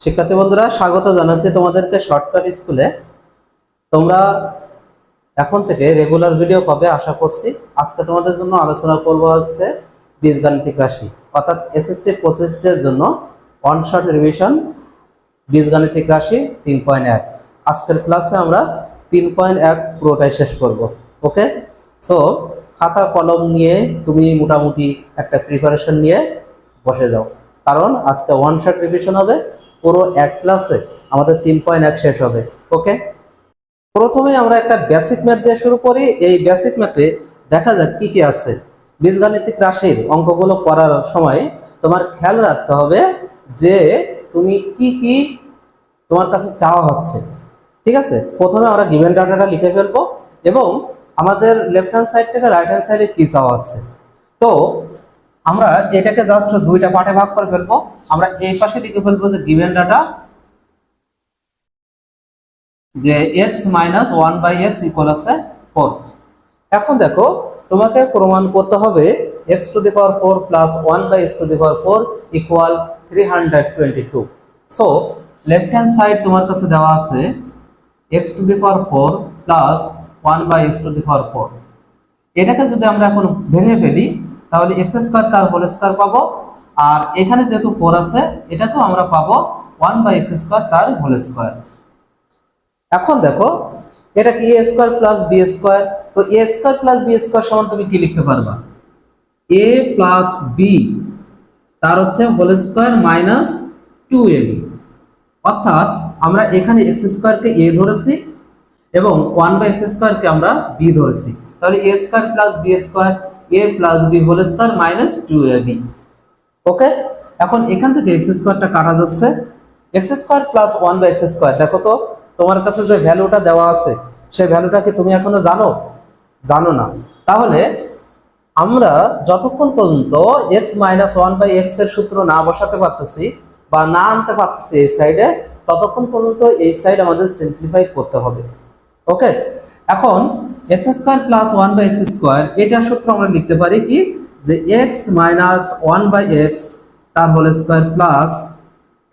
শিক্ষার্থী বন্ধুরা, স্বাগত জানাচ্ছি তোমাদেরকে শর্টকাট স্কুলে। তোমরা এখন থেকে রেগুলার ভিডিও পাবে আশা করছি। আজকে তোমাদের জন্য আলোচনা করব হচ্ছে বীজগাণিতিক রাশি, অর্থাৎ এসএসসি 25 জন্য ওয়ান শট রিভিশন বীজগাণিতিক রাশি 3.1। আজকের ক্লাসে আমরা 3.1 পুরোটাই শেষ করব। ওকে, সো খাতা কলম নিয়ে তুমি মোটামুটি একটা প্রিপারেশন নিয়ে বসে যাও, কারণ আজকে ওয়ান শট রিভিশন হবে। পুরো এক ক্লাসে আমাদের 3.1 শেষ হবে। ওকে, প্রথমে আমরা একটা বেসিক ম্যাথ দিয়ে শুরু করি। এই বেসিক ম্যাথে দেখা যাক কি কি আছে। বীজগাণিতিক রাশির অঙ্কগুলো করার সময় তোমার খেয়াল রাখতে হবে যে তুমি কি কি তোমার কাছে চাওয়া হচ্ছে। ঠিক আছে, প্রথমে আমরা গিভেন ডাটাটা লিখে ফেলবো এবং আমাদের লেফট হ্যান্ড সাইড থেকে রাইট হ্যান্ড সাইডে কি চাওয়া হচ্ছে। তো আমরা এটাকে জাস্ট দুইটা পার্টে ভাগ করে ফেলবো। আমরা এই পাশে লিখে ফেলবো যে গিভেন ডাটা যে x মাইনাস 1/x ইকুয়াল আছে 4। এখন দেখো, তোমাকে প্রমাণ করতে হবে x to the power 4 plus 1/x to the power 4 equal 322। So left hand side তোমার কাছে দেওয়া আছে x to the power 4 plus 1/x to the power 4। এটাকে যদি আমরা এখন ভেঙে ফেলি তাহলে x স্কয়ার তার হোল স্কয়ার পাবো, আর এখানে যেহেতু 4 আছে এটাকেও আমরা পাবো 1/x স্কয়ার তার হোল স্কয়ার। এখন দেখো, এটা কি a square plus b square. তো a square plus b square সমান তুমি কি লিখতে পারবা? a প্লাস b তার হচ্ছে হোল স্কয়ার মাইনাস 2ab। অর্থাৎ আমরা এখানে x স্কয়ার কে a ধরেছি এবং 1/x স্কয়ার কে আমরা b ধরেছি। তাহলে a square plus b square a plus b whole square minus 2ab। Okay, এখন এখান থেকে x স্কয়ারটা কাটা যাচ্ছে। x square plus 1/x square, দেখো তো তোমার কাছে যে ভ্যালুটা দেওয়া আছে সেই ভ্যালুটা কি তুমি এখনো জানো না? তাহলে আমরা যতক্ষণ পর্যন্ত x মাইনাস 1/x এর সূত্র না বসাতে পারতেছি বা না আনতে পারতেছি এই সাইডে, ততক্ষণ পর্যন্ত এই সাইড আমাদের সিম্পলিফাই করতে হবে। ওকে, এখন x square plus 1/x square এটার সূত্র আমরা লিখতে পারি কি, যে x মাইনাস 1/x তার whole square plus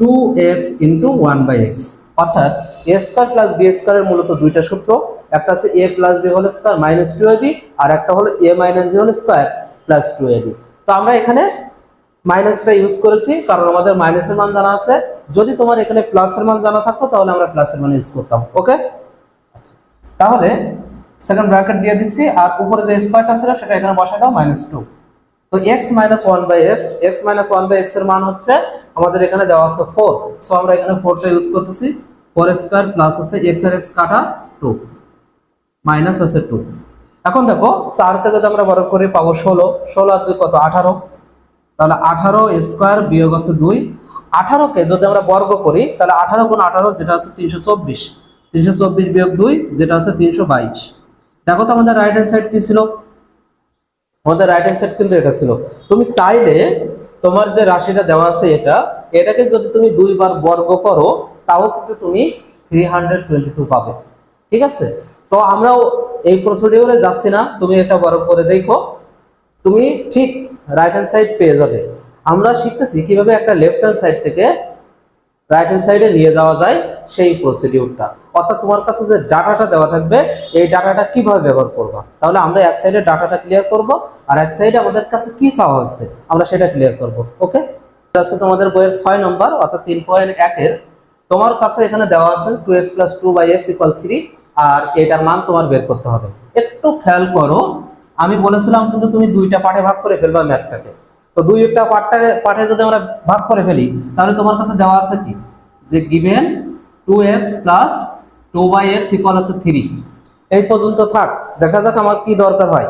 2x into 1/x। অর্থাৎ a স্কয়ার প্লাস b স্কয়ারের মূলত দুইটা সূত্র, একটা আছে a plus b whole square minus 2ab, আর একটা হলো a minus b whole square plus 2ab। তো আমরা এখানে মাইনাসটা ইউজ করেছি কারণ আমাদের মাইনাসের মান জানা আছে। যদি তোমার এখানে প্লাসের মান জানা থাকতো তাহলে আমরা প্লাসের মান ইউজ করতাম। ওকে, তাহলে সেকেন্ড ব্র্যাকেট দিয়ে দিচ্ছি আর উপরে যে স্কয়ারটা ছিল সেটা এখানে বসাই দাও -2। তো x minus 1/x, x minus 1/x এর মান হচ্ছে আমাদের এখানে দেওয়া আছে 4। সো আমরা এখানে 4টা ইউজ করতেছি। 4 স্কয়ার প্লাস আছে x আর x কাটা 2 মাইনাস আছে 2। এখন দেখো 4 কে যদি আমরা বর্গ করি পাবো 16। 16 আর 2 কত? 18। তাহলে 18 স্কয়ার বিয়োগ আছে 2। 18 কে যদি আমরা বর্গ করি তাহলে 18 গুণ 18 যেটা আছে 324। 324 বিয়োগ 2 যেটা আছে 322। দেখো তো আমাদের রাইট হ্যান্ড সাইড কি ছিল? আমাদের রাইট হ্যান্ড সাইড কিন্তু এটা ছিল। তুমি চাইলে তোমার যে রাশিটা দেওয়া আছে এটাকে যদি তুমি 2 বার বর্গ করো তাও কিন্তু তুমি 322 পাবে। ঠিক আছে, তো আমরাও এই প্রসিডিউরে যাচ্ছি না, তুমি এটা বর্গ করে দেখো, তুমি ঠিক রাইট হ্যান্ড সাইড পেয়ে যাবে। আমরা শিখতেছি কিভাবে একটা লেফট হ্যান্ড সাইড থেকে রাইট হ্যান্ড সাইডে নিয়ে যাওয়া যায় সেই প্রসিডিউরটা। অর্থাৎ তোমার কাছে যে ডাটাটা দেওয়া থাকবে এই ডাটাটা কিভাবে ব্যবহার করবা। তাহলে আমরা এক সাইডে ডাটাটা ক্লিয়ার করব আর এক সাইডে আমাদের কাছে কি চাওয়া হচ্ছে আমরা সেটা ক্লিয়ার করব। ওকে, এটা আছে তোমাদের বইয়ের 6 নম্বর অর্থাৎ 3.1 এর। তোমার কাছে এখানে দেওয়া আছে 2x + 2/x = 3 আর এটার মান তোমার বের করতে হবে। একটু খেয়াল করো, আমি বলেছিলাম কিন্তু তুমি দুইটা পার্টে ভাগ করে ফেলবা ম্যাথটাকে। তো দুইটা পার্টে যদি আমরা ভাগ করে ফেলি তাহলে তোমার কাছে দেওয়া আছে কি, যে গিভেন 2x + 2/x = আছে 3। এই পর্যন্ত থাক, দেখা যাক আমার কি দরকার হয়।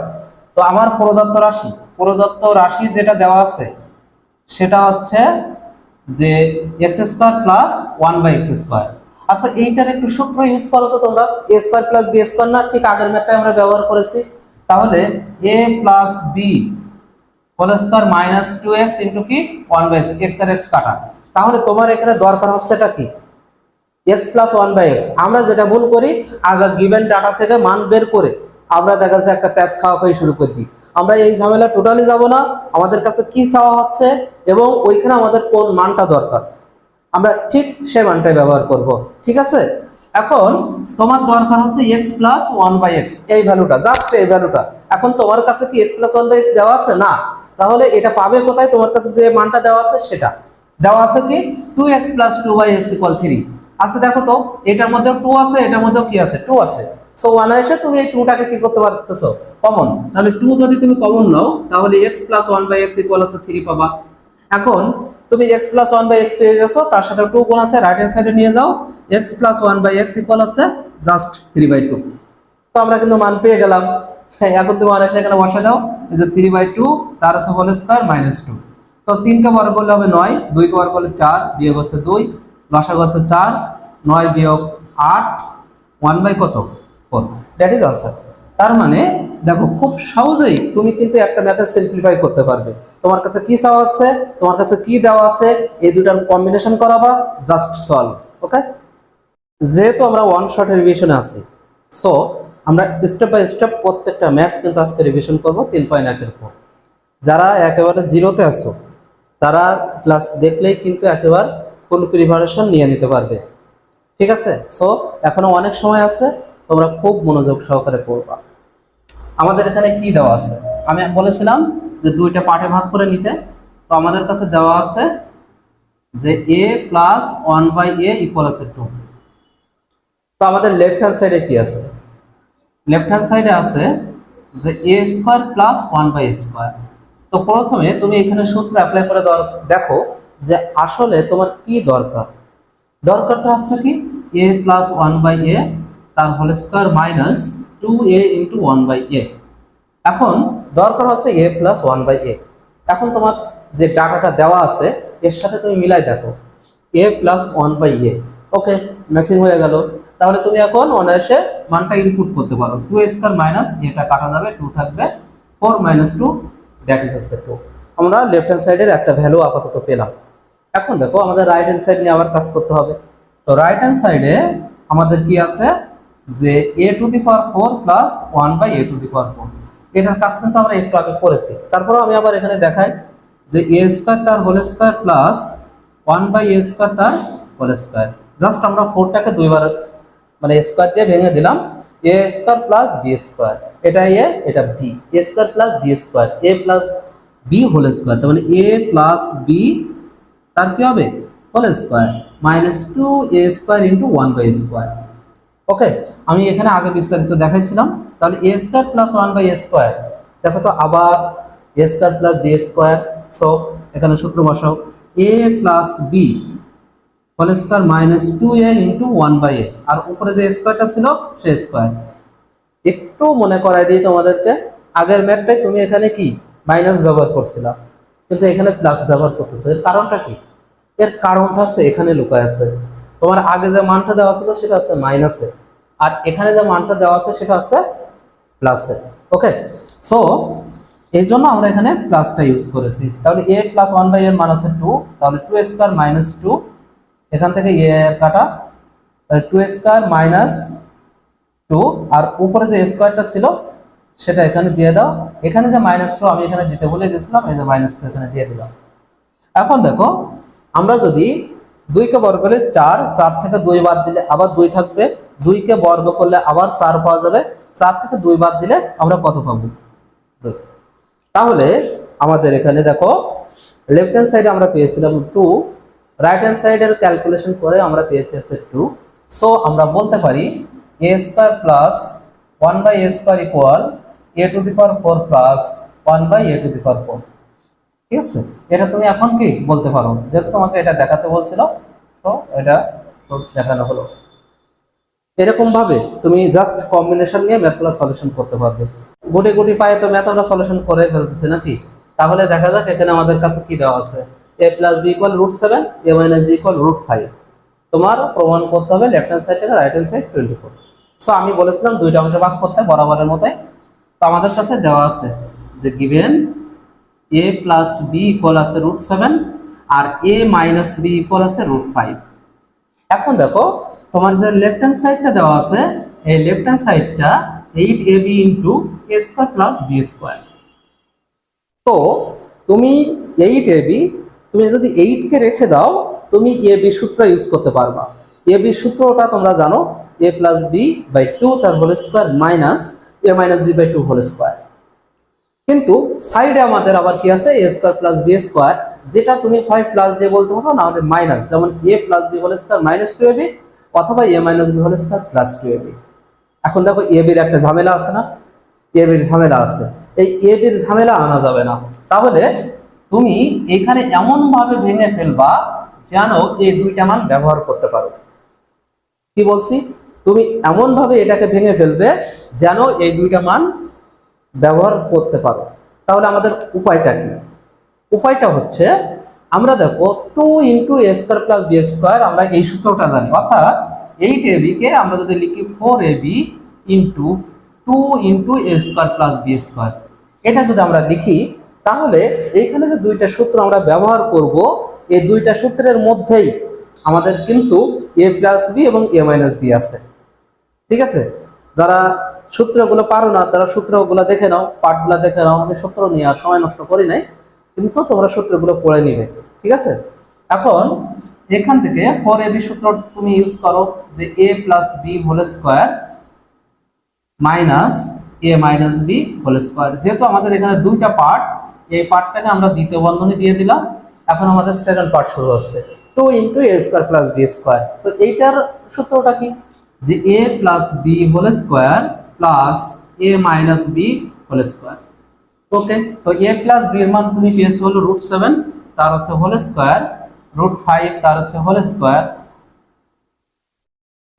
তো আমার প্রদত্ত রাশি যেটা দেওয়া আছে সেটা হচ্ছে যে x square plus 1/x square. আচ্ছা, এইটার একটু সূত্র ইউজ করো তো তোমরা। a square plus b square না, ঠিক আগের ম্যাথটাই আমরা ব্যবহার করেছি। তাহলে a plus b whole square minus 2x into কি 1/x, x আর x কাটা। তাহলে তোমার এখানে দরকার হচ্ছে এটা কি, x প্লাস 1/x। আমরা যেটা ভুল করি, আগে গিভেন ডাটা থেকে মান বের করে আমরা দেখা যাচ্ছে একটা প্যাচ খাওয়া শুরু করে দিই। আমরা এই ঝামেলা টোটালি যাব না। আমাদের কাছে কি চাওয়া হচ্ছে এবং ওইখানে আমাদের কোন মানটা দরকার আমরা ঠিক সেই মানটাই ব্যবহার করব, ঠিক আছে। এখন তোমার দরকার হচ্ছে x প্লাস 1/x, এই ভ্যালুটা, জাস্ট এই ভ্যালুটা। এখন তোমার কাছে কি x প্লাস 1/x দেওয়া আছে? না। তাহলে এটা পাবে কোথায়? তোমার কাছে যে মানটা দেওয়া আছে সেটা দেওয়া আছে কি 2x প্লাস 2/x = 3 আছে। দেখো তো এটার মধ্যে 2 আছে, এটার মধ্যেও কি আছে? 2 আছে। সো অনায়াসে তুমি এই 2 টাকে কি করতে পারতেছো? কমন। তাহলে 2 যদি তুমি কমন নাও তাহলে x প্লাস 1/x = 3 পাবা। এখন তুমি x প্লাস 1/x পেয়ে গেছো, তার সাথে 2 গুণ আছে, রাইট হ্যান্ড সাইডে নিয়ে যাও, x প্লাস 1/x = জাস্ট 3/2। তো আমরা কিন্তু মান পেয়ে গেলাম। এখন তুমি অনায়াসে এখানে বসা দাও, এই যে 3/2 তার আছে হোল স্কয়ার -2। তো 3 কে বর্গ করলে হবে 9, 2 কে বর্গ করলে 4, বিয়োগ হচ্ছে 2, লসাগু হচ্ছে 4, 9 বিয়োগ 8, 1/কত? 4। That is answer. তার মানে দেখো খুব সহজেই তুমি কিন্তু একটা ম্যাথে সিম্পলিফাই করতে পারবে। তোমার কাছে কি চাওয়া আছে, তোমার কাছে কি দেওয়া আছে, এই দুটার কম্বিনেশন করাবা, জাস্ট সলভ। ওকে, যেহেতু আমরা ওয়ান শট রিভিশনে আছি, সো আমরা স্টেপ বাই স্টেপ প্রত্যেকটা ম্যাথ কিন্তু আজকে রিভিশন করব 3.1 এর উপর। যারা একেবারে জিরোতে আছো তারা ক্লাস দেখলেই কিন্তু একেবারে ফুল প্রিপারেশন নিয়ে নিতে পারবে, ঠিক আছে। সো এখনো অনেক সময় আছে, তোমরা খুব মনোযোগ সহকারে পড়বা। আমাদের এখানে কি দেওয়া আছে? আমি বলেছিলাম যে দুইটা পার্টে ভাগ করে নিতে। তো আমাদের কাছে দেওয়া আছে যে a প্লাস 1/a = 2। তো আমাদের লেফট হ্যান্ড সাইডে কি আছে? লেফট হ্যান্ড সাইডে আছে যে a স্কয়ার প্লাস 1/a²। তো প্রথমে তুমি এখানে সূত্র অ্যাপ্লাই করে দেখো যে আসলে তোমার কি দরকার। দরকারটা হচ্ছে কি a প্লাস 1/a তার whole square minus 2a into 1/a। এখন দরকার হচ্ছে a প্লাস 1/a। এখন তোমার যে ডাটাটা দেওয়া আছে এর সাথে তুমি মিলাই দেখো a plus 1/a। Okay, matching হয়ে গেল। তাহলে তুমি এখন অনায়াসে মানটা ইনপুট করতে পারো। 2a² মাইনাস এটা কাটা যাবে, 2 থাকবে, 4 - 2 দ্যাট ইজ 2। আমরা লেফট হ্যান্ড সাইডের একটা ভ্যালু আপাতত পেলাম। এখন দেখো আমাদের রাইট হ্যান্ড সাইড নিয়ে আবার কাজ করতে হবে। তো রাইট হ্যান্ড সাইডে আমাদের কি আছে যে a⁴ প্লাস 1/a⁴। এটার কাজ কিন্তু আমরা একটু আগে করেছি। তারপরে আমি আবার এখানে দেখাই যে a² তার হোল স্কয়ার প্লাস 1/a² তার হোল স্কয়ার। জাস্ট আমরা 4টাকে দুইবার মানে স্কয়ার দিয়ে ভেঙে দিলাম, a² প্লাস b²। এটা a, এটা b, a² plus b², a plus b whole square. তার মানে a প্লাস b তার কি হবে? Whole square minus 2a² into 1/a²। Okay, আমি এখানে আগে বিস্তারিত দেখাইছিলাম। তাহলে a² প্লাস 1/a², দেখো তো আবার a² প্লাস b²। সো এখানে সূত্র বসাও, a plus b whole square minus 2a into 1/a, আর উপরে যে স্কয়ারটা ছিল সে স্কয়ার। একটু মনে করাই দিই তোমাদেরকে, আগের ম্যাথটাই তুমি এখানে কি মাইনাস ব্যবহার করছিলা, কিন্তু এখানে প্লাস ব্যবহার করতেছো। এর কারণটা কি? এর কারণটা আছে এখানে লুকায় আছে। তোমার আগে যে মানটা দেওয়া ছিল সেটা আছে মাইনাসে, আর এখানে যে মানটা দেওয়া আছে সেটা আছে প্লাসে। ওকে, সো এই জন্য আমরা এখানে প্লাসটা ইউজ করেছি। তাহলে a প্লাস 1/a এর মান আছে 2, তাহলে 2² মাইনাস 2, এখান থেকে a এর কাটা, তাহলে 2² মাইনাস 2, আর উপরে যে স্কয়ারটা ছিল সেটা এখানে দিয়ে দাও। এখানে যে -2 আমি এখানে দিতে ভুলে গেছিলাম, এই যে -2 এখানে দিয়ে দিলাম। এখন দেখো আমরা যদি 2 কে বর্গ করলে 4, 4 থেকে 2 বাদ দিলে আবার 2 থাকবে, 2 কে বর্গ করলে আবার 4 পাওয়া যাবে, 4 থেকে 2 বাদ দিলে আমরা কত পাবো? 2। তাহলে আমাদের এখানে দেখো লেফট হ্যান্ড সাইডে আমরা পেয়েছিলাম 2, রাইট হ্যান্ড সাইডের ক্যালকুলেশন করে আমরা পেয়েছি হচ্ছে 2। সো আমরা বলতে পারি a² plus 1/a² equal a⁴ plus 1/a⁴। ঠিক আছে, এটা তুমি এখন কি বলতে পারো, যেহেতু তোমাকে এটা দেখাতে বলছিল, তো এটা দেখানো হলো। এরকম ভাবে তুমি জাস্ট কম্বিনেশন নিয়ে ম্যাথগুলো সলিউশন করতে পারবে। গুটি গুটি পায়ে তো ম্যাথ আমরা সলিউশন করে ফেলতেছি নাকি? তাহলে দেখা যাক এখানে আমাদের কাছে কি দেওয়া আছে, a plus b equal √7, a minus b equal √5। তোমার প্রমাণ করতে হবে লেফট হ্যান্ড সাইড থেকে রাইট হ্যান্ড সাইড 24। সো আমি বলেছিলাম দুইটা অংশে ভাগ করতে বরাবরের মতোই। তো আমাদের কাছে দেওয়া আছে যে given a plus b equal আছে √7 আর a মাইনাস b ইকুয়াল আছে √5। এখন দেখো তোমার যে লেফট হ্যান্ড সাইডটা দেওয়া আছে, এই লেফট হ্যান্ড সাইডটা 8ab into a² plus b²। তো তুমি 8ab, তুমি যদি 8 কে রেখে দাও তুমি এ বি সূত্র ইউজ করতে পারবা। এ বি সূত্রটা তোমরা জানো, a plus b by two তার whole square minus A minus b by two whole square. কিন্তু সাইডে আমাদের আবার কি আছে, a square plus B square, যেটা তুমি হয় প্লাস দিয়ে বলতে পারো, না হলে মাইনাস, যেমন A plus B whole square minus two A B, অথবা A minus B whole square plus two A B. এখন দেখো এ বির একটা ঝামেলা আছে না, এ বির ঝামেলা আছে, এই এ বির ঝামেলা আনা যাবে না। তাহলে তুমি এখানে এমন ভাবে ভেঙে ফেলবা যেন এই দুইটা মান ব্যবহার করতে পারো। কি বলছি, তুমি এমন ভাবে এটাকে ভেঙে ফেলবে যেন এই দুইটা মান ব্যবহার করতে পারো। তাহলে আমাদের উপায়টা কি? উপায়টা হচ্ছে, আমরা দেখো two into A square plus B square, আমরা এই সূত্রটা জানি, অর্থাৎ 8ab কে আমরা যদি লিখি 4ab into two into A square plus B square, এটা যদি আমরা লিখি, তাহলে এইখানে যে দুইটা সূত্র আমরা ব্যবহার করব, এই দুইটা সূত্রের মধ্যেই আমাদের কিন্তু এ প্লাস বি এবং এ মাইনাস বি আছে। ঠিক আছে, যারা সূত্রগুলো পারো না তারা সূত্রগুলো দেখে নাও, পার্টগুলো দেখে নাও। আমি সূত্র নিয়ে আর সময় নষ্ট করি নাই, কিন্তু তোমরা সূত্রগুলো পড়ে নিবে। ঠিক আছে, এখন এখান থেকে 4ab সূত্র তুমি ইউজ করো, যে A plus B whole square minus A minus B whole square. যেহেতু আমাদের এখানে দুইটা পার্ট, এই পার্টটাকে আমরা দ্বিতীয় বন্ধনী দিয়ে দিলাম। এখন আমাদের সেকেন্ড পার্ট শুরু হচ্ছে, two into A square plus B square. তো এইটার সূত্রটা কি, যে A plus B whole square plus A minus B whole square. Okay, তো এ প্লাস বি এর মান তুমি পেয়েছো হলো √7, তার হচ্ছে হোল স্কোয়ার, √5 তার হচ্ছে হোল স্কোয়ার,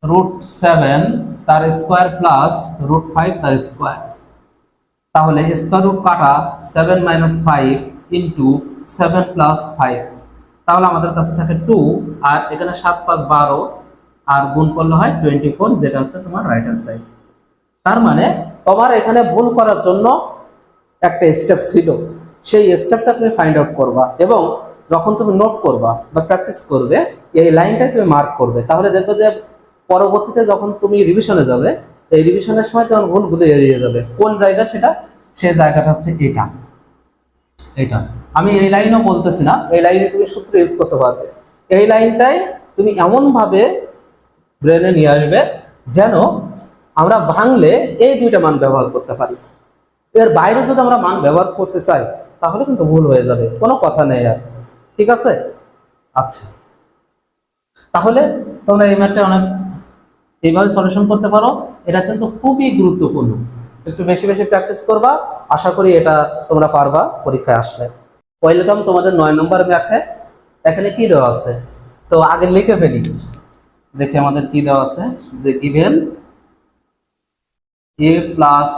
√7 তার স্কোয়ার প্লাস √5 তার স্কোয়ার। তাহলে স্কোয়ার রুট কাটা 7 মাইনাস 5 ইন্টু 7 প্লাস 5, তাহলে আমাদের কাছে থাকে 2, আর এখানে 7 5 12, আর গুণ করলে হয় 24, যেটা হচ্ছে তোমার রাইট হ্যান্ড সাইড। তার মানে তোমার এখানে ভুল করার জন্য একটা স্টেপ ছিল, সেই স্টেপটা তুমি ফাইন্ড আউট করবা, এবং যখন তুমি নোট করবা বা প্র্যাকটিস করবে, এই লাইনটাই তুমি মার্ক করবে। তাহলে দেখবে যে পরবর্তীতে যখন তুমি রিভিশনে যাবে, এই রিভিশনের সময় তোমার ভুলগুলো এড়িয়ে যাবে। কোন জায়গা সেটা, সেই জায়গাটা হচ্ছে এটা। এটা আমি এই লাইনও বলতেছি না, এই লাইনে তুমি সূত্র ইউজ করতে পারবে। এই লাইনটাই তুমি এমনভাবে ব্রেনে নিয়ে আসবে যেন আমরা ভাঙলে এই দুইটা মান ব্যবহার করতে পারি। এর বাইরে যদি আমরা মান ব্যবহার করতে চাই, তাহলে কিন্তু ভুল হয়ে যাবে, কোনো কথা নেই আর। ঠিক আছে, আচ্ছা, তাহলে তোমরা এই ম্যাথটা অনেক এইভাবে সলিউশন করতে পারো। এটা কিন্তু খুবই গুরুত্বপূর্ণ, একটু বেশি বেশি প্র্যাকটিস করবা, আশা করি এটা তোমরা পারবা পরীক্ষায় আসলে। ওয়েলকাম তোমাদের 9 নম্বর ম্যাথে। এখানে কি দেওয়া আছে, তো আগে লিখে ফেলি, দেখে আমাদের কি দেওয়া আছে, যে given a plus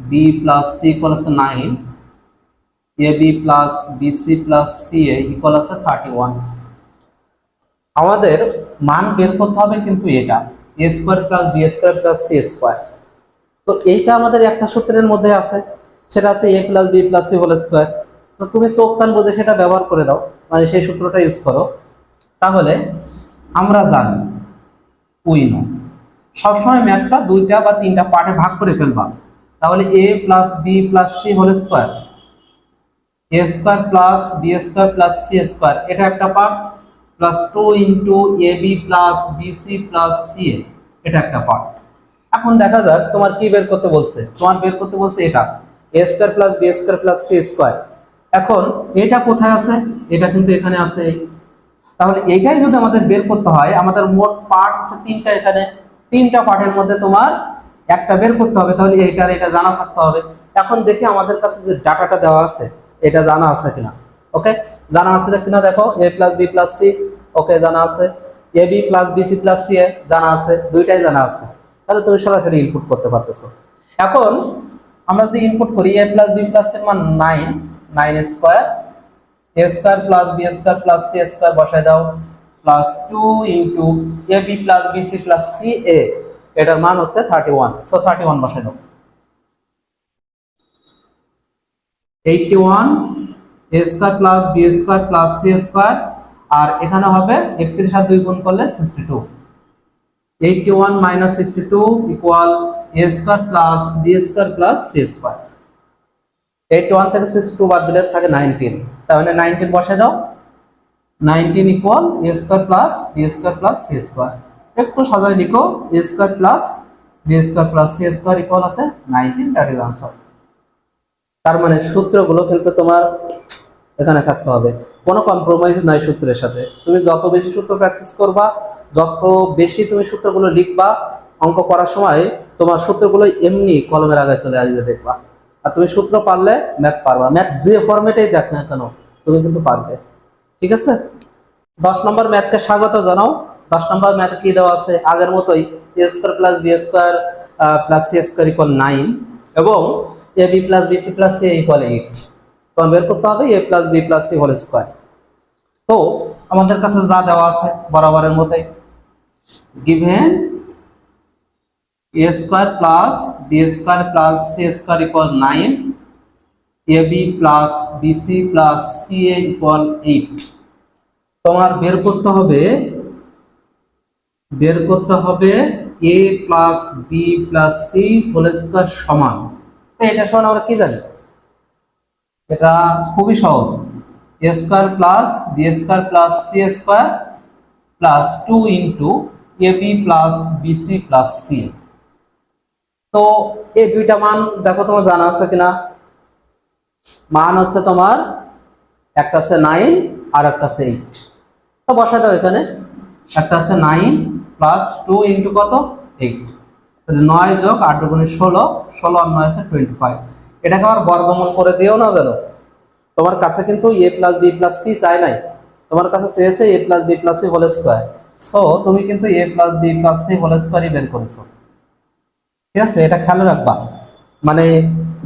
B plus C equal আছে 9, A B plus BC plus C A equal আছে 31। আমাদের মান বের করতে হবে কিন্তু এটা, A square plus B square plus C square. তো এইটা আমাদের একটা সূত্রের মধ্যে আছে, সেটা আছে এ plus B plus C whole square. তো তুমি চোখ কান বুঝে সেটা ব্যবহার করে দাও, মানে সেই সূত্রটা ইউজ করো। তাহলে আমরা জানি, উইনো সবসময় ম্যাথটা দুইটা বা তিনটা পার্টে ভাগ করে ফেলবা। তাহলে A plus B plus C whole square, A square plus B square plus C square, এটা একটা part, plus 2 into A B plus BC plus C A, এটা একটা পার্ট। এখন দেখা যাক তোমার কি বের করতে বলছে, তোমার বের করতে বলছে এটা A square plus B square plus C square. এখন এটা কোথায় আছে, এটা কিন্তু এখানে আছে। তাহলে এইটাই যদি আমাদের বের করতে হয়, আমাদের মোট পার্ট হচ্ছে তিনটা, এখানে তিনটা পার্টের মধ্যে তোমার একটা বের করতে হবে। তাহলে এইটার এটা জানা থাকতে হবে। এখন দেখি আমাদের কাছে যে ডাটাটা দেওয়া আছে, এটা জানা আছে কিনা। ওকে, জানা আছে কিনা দেখো, A plus B plus C, okay জানা আছে, A B plus BC plus C A জানা আছে, দুইটাই জানা আছে। তাহলে তুমি সরাসরি ইনপুট করতে পারতেছো। এখন আমরা যদি ইনপুট করি, a plus B plus c মান 9, 9 স্কোয়ার, এ square plus B square plus C square বসায় দাও, plus 2 into A B plus BC plus C a, এটার মান হচ্ছে 31। সো 31 বসায় দাও, 81 a square plus B square plus C square, আর এখানে হবে 31 আর 2 গুণ করলে 62। 81 minus 62 equal a square plus B square plus C square. 81 থেকে 62 বাদ দিলে থাকে 19, তার মানে 19 বসায় দাও, 19 equal a square plus B square plus C square. একটু সাজাই লিখো, a square plus B square plus C square equal আছে 19, দ্যাট ইজ আনসার। তার মানে সূত্রগুলো কিন্তু তোমার এখানে থাকতে হবে, কোনো কম্প্রোমাইজ নাই সূত্রের সাথে। তুমি যত বেশি সূত্র প্র্যাকটিস করবা, যত বেশি তুমি সূত্রগুলো লিখবা, অঙ্ক করার সময় তোমার সূত্রগুলো এমনি কলমের আগে চলে আসবে দেখবা। আর তুমি সূত্র পারলে ম্যাথ পারবা, ম্যাথ যে ফরম্যাটেই দেখ না কেন তুমি কিন্তু পারবে। ঠিক আছে, 10 নম্বর ম্যাথকে স্বাগত জানাও। 10 নম্বর ম্যাথ কি দেওয়া আছে, আগের মতোই a square plus B square plus C square equal 9 এবং a B plus b c plus C equal 8। তোমার বের করতে হবে a plus B plus C whole square. তো আমাদের কাছে যা দেওয়া আছে বরাবরের মতোই, given a square plus B square plus C square equal 9, A B plus b c plus C A equal 8। তোমার বের করতে হবে a plus B plus C whole square সমান। তো এটা সমান আমরা কি জানি, এটা খুবই সহজ, a square plus B square plus C square plus 2 into A B plus b c plus c. তো এই দুইটা মান দেখো তোমার জানা আছে কিনা। মান হচ্ছে তোমার একটা আছে 9 আর একটা আছে 8। তো বসাই দাও এখানে, একটা আছে 9 প্লাস 2 ইন্টু কত 8, 9 যোগ 8 গুণে 16, 16 আর 9 আছে 25। এটাকে আবার বর্গমূল করে দিও না জানো, তোমার কাছে কিন্তু a plus B plus c চাই নাই, তোমার কাছে চেয়েছে a plus B plus C whole square. So তুমি কিন্তু a plus B plus C whole স্কোয়ারই বের করেছো। ঠিক আছে, এটা খেয়াল রাখবা। মানে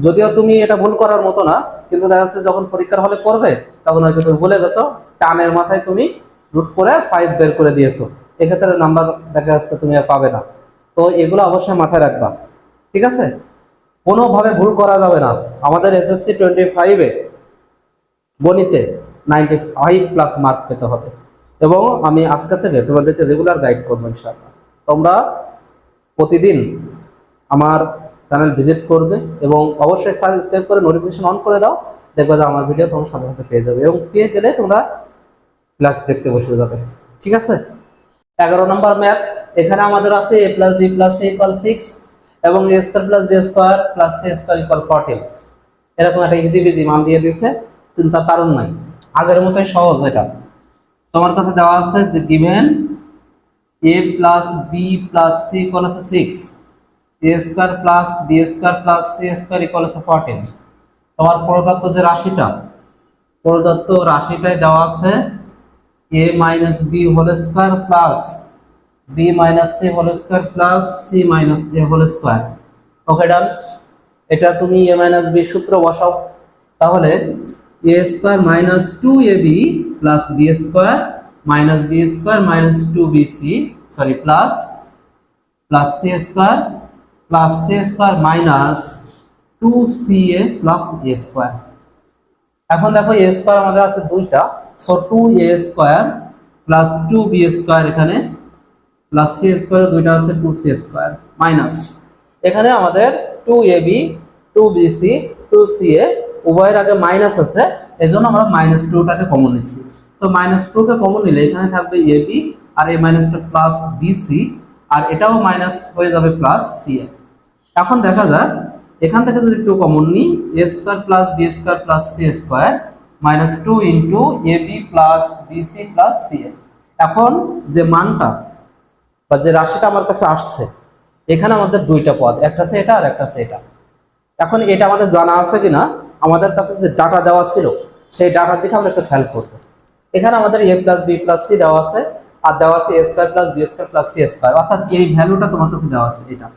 যদিও তুমি এটা ভুল করার মতো না, কিন্তু দেখা যাচ্ছে যখন পরীক্ষার হলে করবে তখন হয়তো তুমি ভুলে গেছো, টানের মাথায় তুমি রুট করে 5 বের করে দিয়েছো, এক্ষেত্রে নাম্বার দেখা যাচ্ছে তুমি আর পাবে না। তো এগুলো অবশ্যই মাথায় রাখবা। ঠিক আছে, কোনোভাবে ভুল করা যাবে না। আমাদের এসএসসি 25-এ গণিতে 95 প্লাস মার্ক পেতে হবে, এবং আমি আজকে থেকে তোমাদেরকে রেগুলার গাইড করবো ইনশাআল্লাহ। তোমরা প্রতিদিন আমার চ্যানেল ভিজিট করবে এবং অবশ্যই সাবস্ক্রাইব করে নোটিফিকেশন অন করে দাও, দেখবে যে আমার ভিডিও তোমার সাথে সাথে পেয়ে যাবে, এবং পেয়ে গেলে তোমরা ক্লাস দেখতে বসে যাবে। ঠিক আছে, 11 নম্বর ম্যাথ। এখানে আমাদের আছে এ plus B plus C equal 6 এবং a square plus B square plus C square equal 14। এরকম একটা ইজি মান দিয়ে দিয়েছে, চিন্তার কারণ নাই, আগের মতোই সহজ। এটা তোমার কাছে দেওয়া আছে যে given a plus B plus C equal আছে 6, a square plus B square plus C square equal আছে 14। তোমার প্রদত্ত যে রাশিটাই দেওয়া আছে a minus B whole square plus b minus c whole square plus c minus a whole square. Okay done. এটা তুমি এ মাইনাস বি সূত্র বসাও, তাহলে a square minus 2ab plus B square minus b square minus 2bc sorry plus C square plus C square minus 2ca plus a square. এখন দেখো a square আমাদের আছে দুইটা, so 2a square plus 2b square এখানে plus C square দুইটা আছে 2c square minus এখানে আমাদের 2ab 2bc 2ca উভয়ের আগে মাইনাস আছে, এজন্য আমরা -2টাকে কমন নিচ্ছি। সো -2কে কমন নিলে এখানে থাকবে ab আর এই মাইনাসটা প্লাস bc, আর এটাও মাইনাস হয়ে যাবে প্লাস ca। এখন দেখা যাক এখান থেকে যদি 2 কমন নিই, a square plus b square plus c square -2 into ab plus bc plus ca। এখন যে মানটা বা যে রাশিটা আমার কাছে আসছে, এখানে আমাদের দুইটা পদ, একটা আছে এটা আর একটা আছে এটা। এখন এটা আমাদের জানা আছে কিনা, আমাদের কাছে যে ডাটা দেওয়া ছিল সেই ডাটার দিকে আমরা একটু খেয়াল করব। এখানে আমাদের a plus b plus c দেওয়া আছে, আর দেওয়া আছে a square plus b square plus c square, অর্থাৎ এই ভ্যালুটা তোমার কাছে দেওয়া আছে এটা।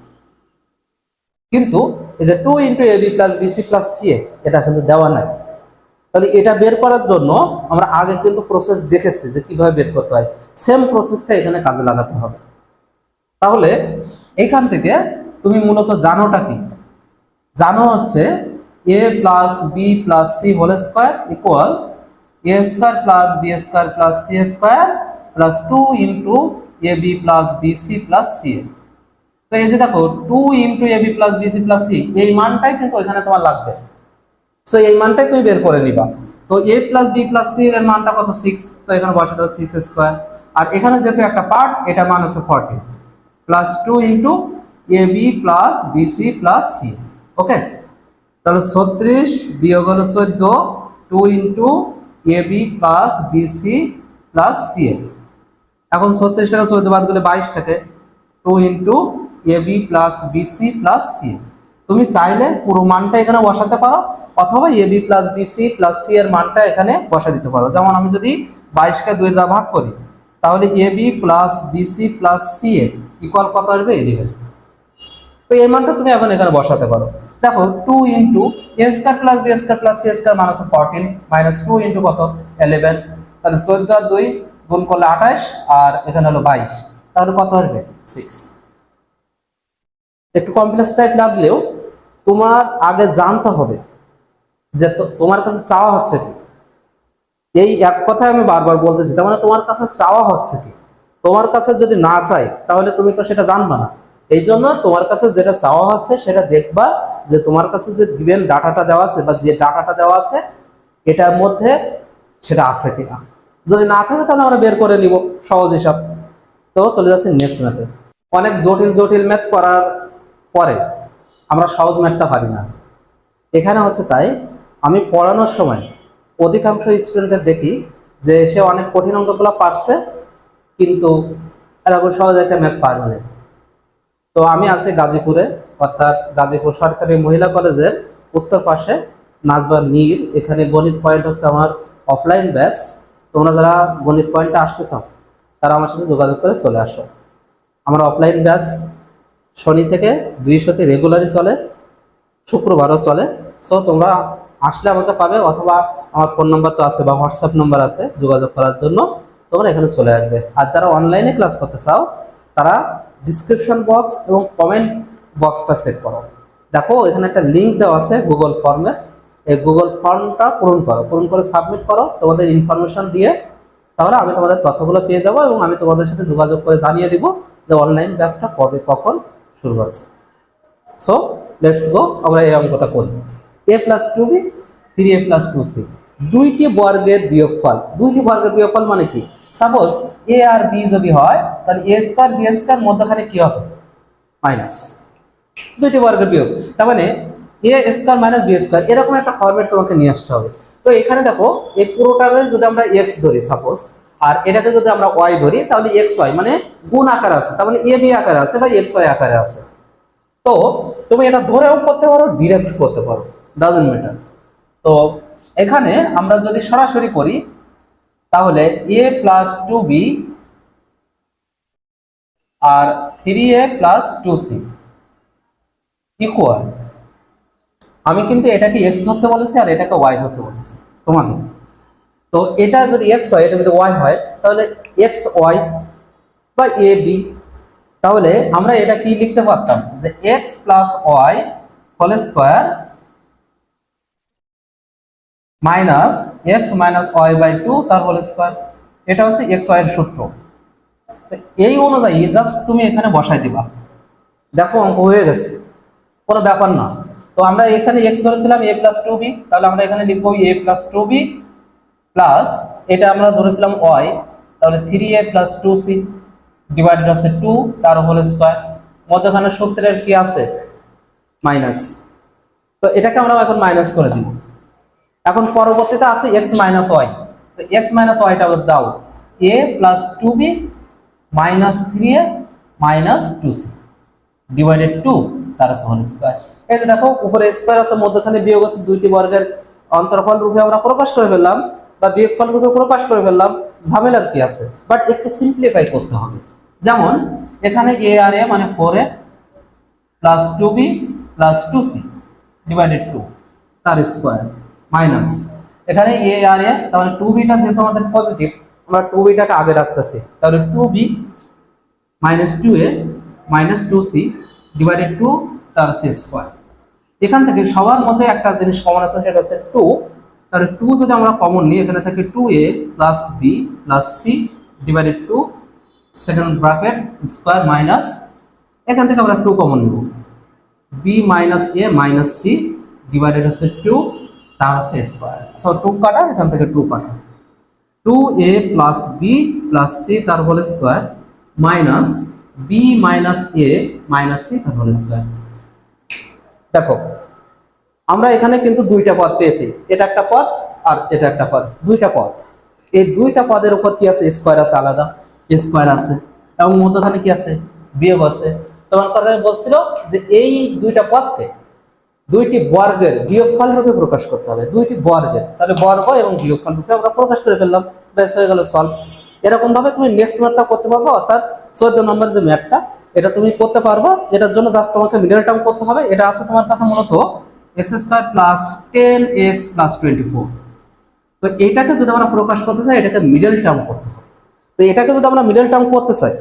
কিন্তু এই যে 2 into ab plus bc plus ca এটা কিন্তু দেওয়া নাই। তাহলে এটা বের করার জন্য আমরা আগে কিন্তু প্রসেস দেখেছি যে কিভাবে বের করতে হয়, সেম প্রসেসটা এখানে কাজে লাগাতে হবে। তাহলে এখান থেকে তুমি মূলত জানোটা কি, জানো হচ্ছে a plus B plus C whole square equal a square plus b square plus c square plus 2 into ab plus bc plus ca। তো এই যে দেখো 2 into ab plus bc plus c, এই মানটাই কিন্তু এখানে তোমার লাগবে। সো এই মানটাই তুমি বের করে নিবা। তো a plus B plus c এর মানটা কত 6, তো এখানে বসাতে হবে 6 স্কয়ার। আর এখানে যেহেতু একটা পার্ট, এটা মান হচ্ছে 40 plus 2 into A B plus BC plus C. Okay, তাহলে 36 বিয়োগ হলো 14, 2 into A B plus BC plus c. এখন 36 টাকা 14 বাদ গেলে 22 টাকা, 2 into A B plus BC plus c. তুমি চাইলে পুরো মানটা এখানে বসাতে পারো, অথবা a B plus BC plus c এর মানটা এখানে বসা দিতে পারো। যেমন আমি যদি 22কে 2 দ্বারা ভাগ করি, তাহলে a B plus BC plus C A equal কত আসবে 11। তো এই মানটা তুমি এখন এখানে বসাতে পারো। দেখো 2 into a square plus b square plus c square মান আছে 14 মাইনাস 2 ইন্টু কত 11, তাহলে 14 আর 2 গুণ করলে 28, আর এখানে হলো 22, তাহলে কত আসবে 6। একটু কমপ্লেক্স টাইপ লাগলেও তোমার আগে জানতে হবে যে তোমার কাছে চাওয়া হচ্ছে কি। এই এক কথা আমি বারবার বলতেছি, তার মানে তোমার কাছে চাওয়া হচ্ছে কি। তোমার কাছে যদি না চাই তাহলে তুমি তো সেটা জানবা না। এই জন্য তোমার কাছে যেটা চাওয়া হচ্ছে সেটা দেখবা যে তোমার কাছে যে গিভেন ডাটাটা দেওয়া আছে বা যে ডাটাটা দেওয়া আছে এটার মধ্যে সেটা আছে কিনা। যদি না থাকে তাহলে আমরা বের করে নিব সহজ হিসাব। তো চলে যাচ্ছি নেক্সট ম্যাথে। অনেক জটিল জটিল ম্যাথ করার পরে আমরা সহজ ম্যাথটা পারি না। এখানে হচ্ছে তাই আমি পড়ানোর সময় অধিকাংশ স্টুডেন্টের দেখি যে সে অনেক কঠিন অঙ্কগুলো পারছে, কিন্তু এরকম সহজ একটা ম্যাথ পারে না। তো আমি আছি গাজীপুরে, অর্থাৎ গাজীপুর সরকারি মহিলা কলেজের উত্তর পাশে নাজবা নীর। এখানে গণিত পয়েন্ট হচ্ছে আমার অফলাইন ব্যাচ। তোমরা যারা গণিত পয়েন্টে আসতে চাও তারা আমার সাথে যোগাযোগ করে চলে আসো। আমার অফলাইন ব্যাচ শনি থেকে বৃহস্পতি রেগুলারই চলে, শুক্রবারও চলে। সো তোমরা আসলে আমাকে পাবে, অথবা আমার ফোন নাম্বার তো আছে বা হোয়াটসঅ্যাপ নাম্বার আছে যোগাযোগ করার জন্য, তোমরা এখানে চলে আসবে। আর যারা অনলাইনে ক্লাস করতে চাও তারা ডিসক্রিপশন বক্স এবং কমেন্ট বক্সটা চেক করো। দেখো এখানে একটা লিঙ্ক দেওয়া আছে গুগল ফর্মে। এই গুগল ফর্মটা পূরণ করো, পূরণ করে সাবমিট করো তোমাদের ইনফরমেশন দিয়ে। তাহলে আমি তোমাদের তথ্যগুলো পেয়ে যাবো এবং আমি তোমাদের সাথে যোগাযোগ করে জানিয়ে দিব যে অনলাইন ব্যাচটা কবে কখন শুরু হচ্ছে। সো লেটস গো, আমরা এই অঙ্কটা করি। a plus 2b 3a plus 2c, দুইটি বর্গের বিয়োগফল। দুইটি বর্গের বিয়োগফল মানে কি? সাপোজ a আর b যদি হয় তাহলে a স্কয়ার b স্কয়ার মধ্যখানে কি হবে মাইনাস, দুইটি বর্গের বিয়োগ। তার মানে a square minus b square, এরকম একটা ফরম্যাট তোমাকে নিয়ে আসতে হবে। তো এখানে দেখো এই পুরোটাকে যদি আমরা x ধরি সাপোজ, আর এটাকে যদি আমরা y ধরি, তাহলে xy মানে গুণ আকার আছে, তার মানে a b আকারে আছে বা xy আকারে আছে। তো তুমি এটা ধরেও করতে পারো, ডিরেক্ট করতে পারো, ডাজন্ট ম্যাটার। তো এখানে আমরা যদি সরাসরি করি তাহলে a প্লাস 2b আর 3a প্লাস 2c ইকুয়াল, আমি কিন্তু এটাকে x ধরতে বলেছি আর এটাকে y ধরতে বলেছি তোমাদের। তো এটা যদি x হয়, এটা যদি y হয়, তাহলে xy বা ab, তাহলে আমরা এটা কি লিখতে পারতাম যে x plus y whole square minus x minus y by 2 তার হোল স্কোয়ার। এটা হচ্ছে এক্স ওয়াই এর সূত্র। তো এই অনুযায়ী জাস্ট তুমি এখানে বসাই দিবা, দেখো অঙ্ক হয়ে গেছে, কোনো ব্যাপার না। তো আমরা এখানে এক্স ধরেছিলাম a প্লাস 2b, তাহলে আমরা এখানে লিখবো a প্লাস 2b প্লাস এটা আমরা ধরেছিলাম ওয়াই, তাহলে 3a প্লাস 2c ডিভাইডেড আছে 2 তার হোল স্কয়ার, মধ্যখানে সূত্রের কি আছে মাইনাস। তো এটাকে আমরা এখন মাইনাস করে দিব। এখন পরবর্তীতে আছে x মাইনাস ওয়াই, তো x মাইনাস ওয়াইটা দাও a plus 2b minus 3a minus 2c divided 2 তার হোল স্কয়ার। এই যে দেখো উপরে স্কয়ার আছে, মধ্যখানে বিয়োগ আছে, দুইটি বর্গের অন্তরফল রূপে আমরা প্রকাশ করে ফেললাম বা বিয়োগফল রূপে প্রকাশ করে ফেললাম। ঝামেলার কি আছে, বাট একটু সিম্পলিফাই করতে হবে। যেমন এখানে a আর a মানে 4a plus 2b plus 2c divided 2 তার স্কয়ার মাইনাস এখানে a আর a, তার মানে 2bটা যেহেতু আমাদের পজিটিভ আমরা 2bটাকে আগে রাখতেছি, তাহলে 2b minus 2a minus 2c divided 2 তার স্কয়ার। এখান থেকে সবার মধ্যে একটা জিনিস কমন আছে, সেটা হচ্ছে 2। তাহলে 2 যদি আমরা কমন নিই, এখানে থাকে 2a plus b plus c divided 2 second bracket square minus, এখান থেকে আমরা 2 কমন নেব, b minus a minus c divided হচ্ছে 2 তার হচ্ছে স্কোয়ার। সো 2 কাটা, এখান থেকে 2 কাটা, 2a plus B plus c তার whole square minus b minus এ মাইনাস সি তার হোল স্কোয়ার। দেখো আমরা এখানে কিন্তু দুইটা পদ পেয়েছি, এটা একটা পদ আর এটা একটা পদ, দুইটা পদ। এই দুইটা পদের উপর কি আছে? স্কোয়ার আছে, আলাদা স্কোয়ার আছে, এবং মধ্যখানে কি আছে? বিয়োগ আছে। তোমার কথা বলছিল যে এই দুইটা পদকে দুইটি বর্গের বিয়োগফল রূপে প্রকাশ করতে হবে, দুইটি বর্গের, তাহলে বর্গ এবং বিয়োগফল রূপে আমরা প্রকাশ করে ফেললাম, বেশ হয়ে গেল সলভ। এরকম ভাবে তুমি নেক্সট ম্যাথটা করতে পারবো, অর্থাৎ 14 নম্বর যে ম্যাথটা এটা তুমি করতে পারবো। এটার জন্য জাস্ট তোমাকে মিডল টার্ম করতে হবে। এটা আছে তোমার কাছে মূলত x square plus 10x plus 24। তো এটাকে যদি আমরা প্রকাশ করতে চাই এটাকে মিডল টার্ম করতে হবে। তো এটাকে যদি আমরা মিডল টার্ম করতে চাই,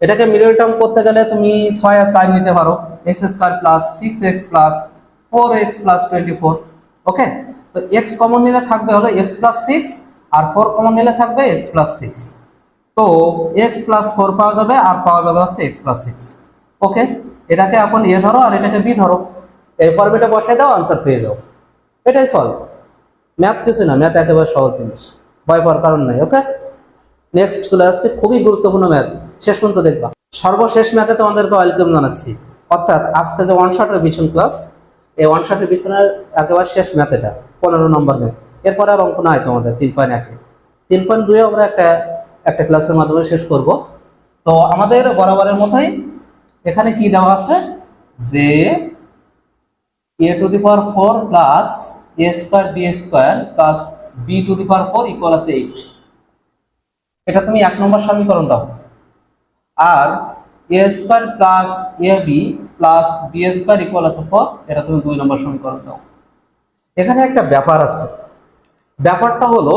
এটাকে মিডল টার্ম করতে গেলে তুমি 6 আর 4 নিতে পারো, x square plus 6x plus 4x plus 24। ওকে, তো x কমন নিলে থাকবে হলো x প্লাস 6 আর 4 কমন নিলে থাকবে x প্লাস 6। তো x প্লাস 4 পাওয়া যাবে আর পাওয়া যাবে হচ্ছে x প্লাস 6। ওকে, এটাকে এখন a ধরো আর এটাকে b ধরো, এই ফরম্যাটে বসাই দাও, আনসার পেয়ে যাও। এটাই সলভ। ম্যাথ কিছু না, ম্যাথ একেবারে সহজ জিনিস, ভয় পাওয়ার কারণ নাই। ওকে, নেক্সট চলে আসছে খুবই গুরুত্বপূর্ণ ম্যাথ, শেষ পর্যন্ত দেখবা। সর্বশেষ ম্যাথে তোমাদেরকে ওয়েলকাম জানাচ্ছি, অর্থাৎ আজকে যে ওয়ান শট রিভিশন ক্লাস, এই ওয়ান শট রিভিশনের একেবারে শেষ ম্যাথ, এটা 15 নম্বর ম্যাথ। এরপরে আর অঙ্ক নাই তোমাদের 3.1-এ, 3.2-এ আমরা একটা ক্লাসের মাধ্যমে শেষ করব। তো আমাদের বরাবরের মতোই এখানে কি দেওয়া আছে যে a two the power 4 plus a square b square plus b two the power 4 equal আছে 8। এটা তুমি 1 নম্বর সমীকরণ দাও। আর a square plus ab plus b square equal আছে 4, এটা তুমি 2 নম্বর সমীকরণ দাও। এখানে একটা ব্যাপার আছে, ব্যাপারটা হলো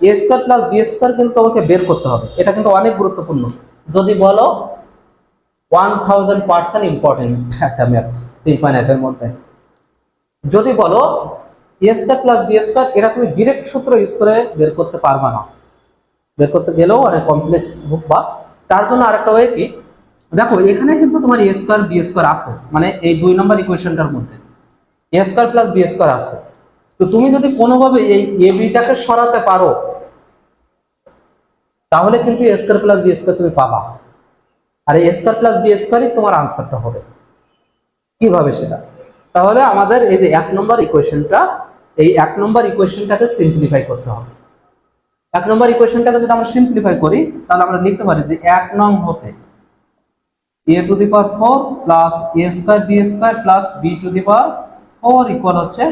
a square plus b square কিন্তু তোমাকে বের করতে হবে। এটা কিন্তু অনেক গুরুত্বপূর্ণ, যদি বলো 1000% ইম্পর্টেন্ট একটা ম্যাথ 3.1 এর মধ্যে। যদি বলো a square plus b square, এটা তুমি ডাইরেক্ট সূত্র ইউজ করে বের করতে পারবা না, বের করতে গেলেও অনেক কমপ্লেক্স ভুগবা। তার জন্য আরেকটা ওয়ে কি, দেখো এখানে কিন্তু তোমার a স্কয়ার b স্কয়ার আছে, মানে এই 2 নম্বর ইকুয়েশনটার মধ্যে a square plus b square আছে। তো তুমি যদি কোনোভাবে এই a b টাকে সরাতে পারো তাহলে কিন্তু a square plus b square তুমি পাবা, আর এই a স্কয়ার প্লাস b স্কয়ারই তোমার আনসারটা হবে। কিভাবে সেটা? তাহলে আমাদের এই যে 1 নম্বর ইকুয়েশনটা, এই 1 নম্বর ইকুয়েশনটাকে সিম্পলিফাই করতে হবে। 1 নম্বর ইকুয়েশনটাকে যদি আমরা সিম্পলিফাই করি তাহলে আমরা লিখতে পারি যে 1 নং হতে a two the power 4 plus a square b square plus b two the power 4 equal হচ্ছে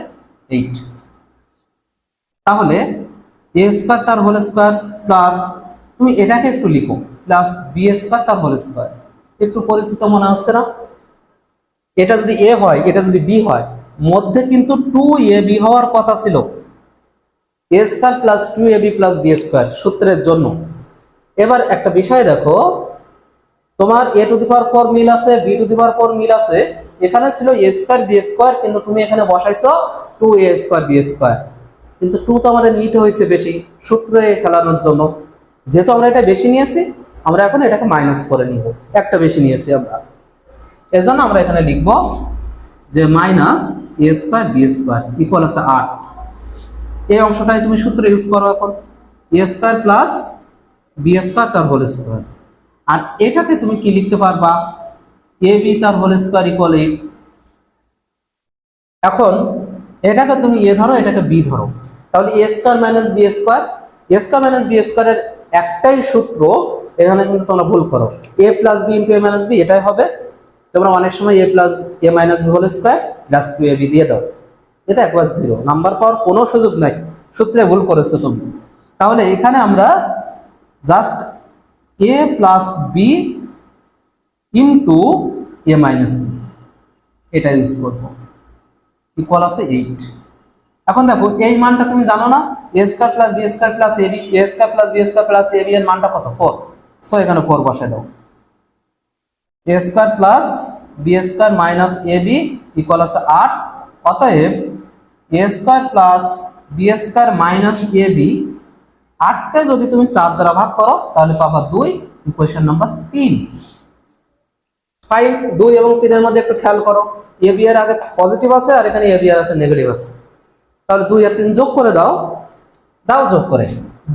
8। তাহলে a স্কয়ার তার হোল স্কয়ার প্লাস, তুমি এটাকে একটু লিখো, প্লাস b স্কয়ার তার হোল স্কয়ার। একটু পরিচিত মনে হচ্ছে না? এটা যদি a হয়, এটা যদি b হয়, মধ্যে কিন্তু 2ab হওয়ার কথা ছিল, a square plus 2ab plus b square সূত্রের জন্য। এবার একটা বিষয় দেখো, তোমার a টু দি পাওয়ার 4 মিল আছে, b টু দি পাওয়ার 4 মিল আছে, এখানে ছিল a স্কয়ার b স্কয়ার, কিন্তু তুমি এখানে বসাইছো 2a স্কয়ার b স্কয়ার, কিন্তু 2 তো আমাদের নিতে হয়েছে বেশি সূত্রে ফেলানোর জন্য। যেহেতু আমরা এটা বেশি নিয়েছি, আমরা এখন এটাকে মাইনাস করে নিব, একটা বেশি নিয়েছি আমরা, এজন্য আমরা এখানে লিখব যে minus a square b square equal আছে 8। এই অংশটাই তুমি সূত্র ইউজ করো এখন, a square plus b square তার হোল স্কয়ার। আর এটাকে তুমি কি লিখতে পারবা, ab তার হোল স্কয়ার ইকুয়াল 8। এখন এটাকে তুমি a ধরো, এটাকে b ধরো, তাহলে a square minus b square, a square minus b স্কয়ারের একটাই সূত্র, এখানে কিন্তু তোমরা ভুল করো, a plus b into a minus b, এটাই হবে। তোমরা অনেক সময় a plus a minus b whole square plus 2ab দিয়ে দাও, এটা একবার 0 নাম্বার পাওয়ার কোনো সুযোগ নাই, সূত্রে ভুল করেছো তুমি। তাহলে এখানে আমরা just a plus b into a minus b এটা ইউজ করবো, ইকুয়াল আছে 8। এখন দেখো এই মানটা তুমি জানো না, a square plus b square plus ab, a square plus b square plus ab এর মানটা কত? 4। সো এখানে 4 বসাই দাও, a square plus b square minus ab equal আছে 8। অতএব a square plus b square minus ab, 8 কে যদি তুমি 4 দ্বারা ভাগ করো তাহলে পাবা 2, ইকুয়েশন নাম্বার 3। ফাইন, 2 এবং 3 এর মধ্যে একটু খেয়াল করো, ab এর আগে পজিটিভ আছে আর এখানে ab এর আছে নেগেটিভ আছে, তাহলে 2 আর 3 যোগ করে দাও, যোগ করে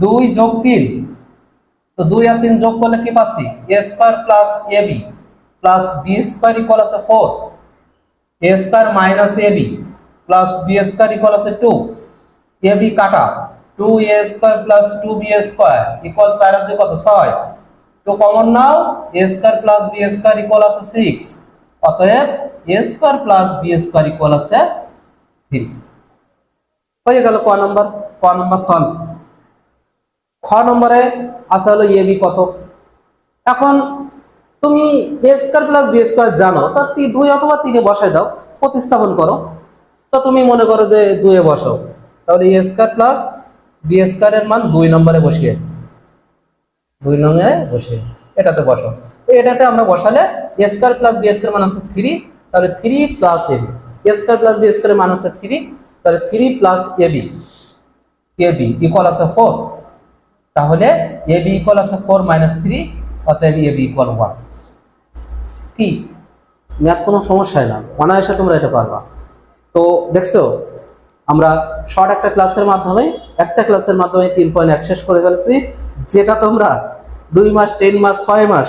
2 যোগ 3, তো 2 আর 3 যোগ করলে কি পাচ্ছি a square plus ab plus b square equal আছে 4, a square minus ab plus b square equal আছে 2, ab কাটা 2a square plus 2b square equal 4 আর 2 কত 6, তো common now a square plus b square equal আছে 6, অতএব a square plus b square equal আছে 3। হয়ে গেল ক নাম্বার সলভ। খ নম্বরে আসা হলো ab কত। এখন তুমি a square plus b square জানো, তো 2 অথবা 3 এ বসাই দাও, প্রতিস্থাপন করো। তো তুমি মনে করো যে 2 এ বসাও, তাহলে a square plus b square এর মান 2 নম্বরে বসিয়ে, 2 নম্বরে বসিয়ে এটাতে বসাও। তো এটাতে আমরা বসালে a square plus b square মান আছে 3, তাহলে 3 plus ab, a square plus b square এর মান আছে 3, তাহলে 3 প্লাস ab ইকুয়াল আছে 4, তাহলে ab ইকুয়াল আছে 4 মাইনাস 3, অতএব ab ইকুয়াল 1। কি ম্যাথ কোনো সমস্যাই না, অনায়াসে তোমরা এটা পারবা। তো দেখছো আমরা শর্ট একটা ক্লাসের মাধ্যমে 3.1 শেষ করে ফেলেছি, যেটা তোমরা 2 মাস 10 মাস 6 মাস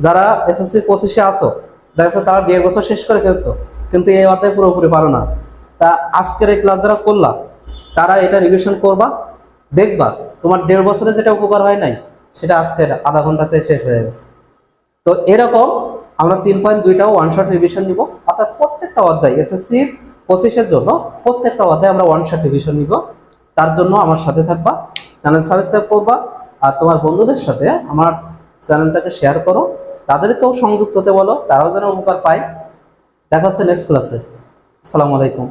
যারা এসএসসি 25-এ আসো, দেখছো তারা 1.5 বছর শেষ করে ফেলছো, কিন্তু এই অধ্যায় পুরোপুরি পারো না। তা আজকের এই ক্লাস যারা করলা তারা এটা রিভিশন করবা, দেখবা তোমার 1.5 বছরে যেটা উপকার হয় নাই সেটা আজকের আধা ঘন্টাতে শেষ হয়ে গেছে। তো এরকম আমরা 3.2টাও ওয়ান শট রিভিশন নিব, অর্থাৎ প্রত্যেকটা অধ্যায় এসএসসির 25-এর জন্য প্রত্যেকটা অধ্যায় আমরা ওয়ান শট রিভিশন নিব। তার জন্য আমার সাথে থাকবা, চ্যানেল সাবস্ক্রাইব করবা, আর তোমার বন্ধুদের সাথে আমার চ্যানেলটাকে শেয়ার করো, তাদেরকেও সংযুক্ত হতে বলো, তারাও যেন উপকার পায়। দেখা হচ্ছে নেক্সট ক্লাসে। আসসালামু আলাইকুম।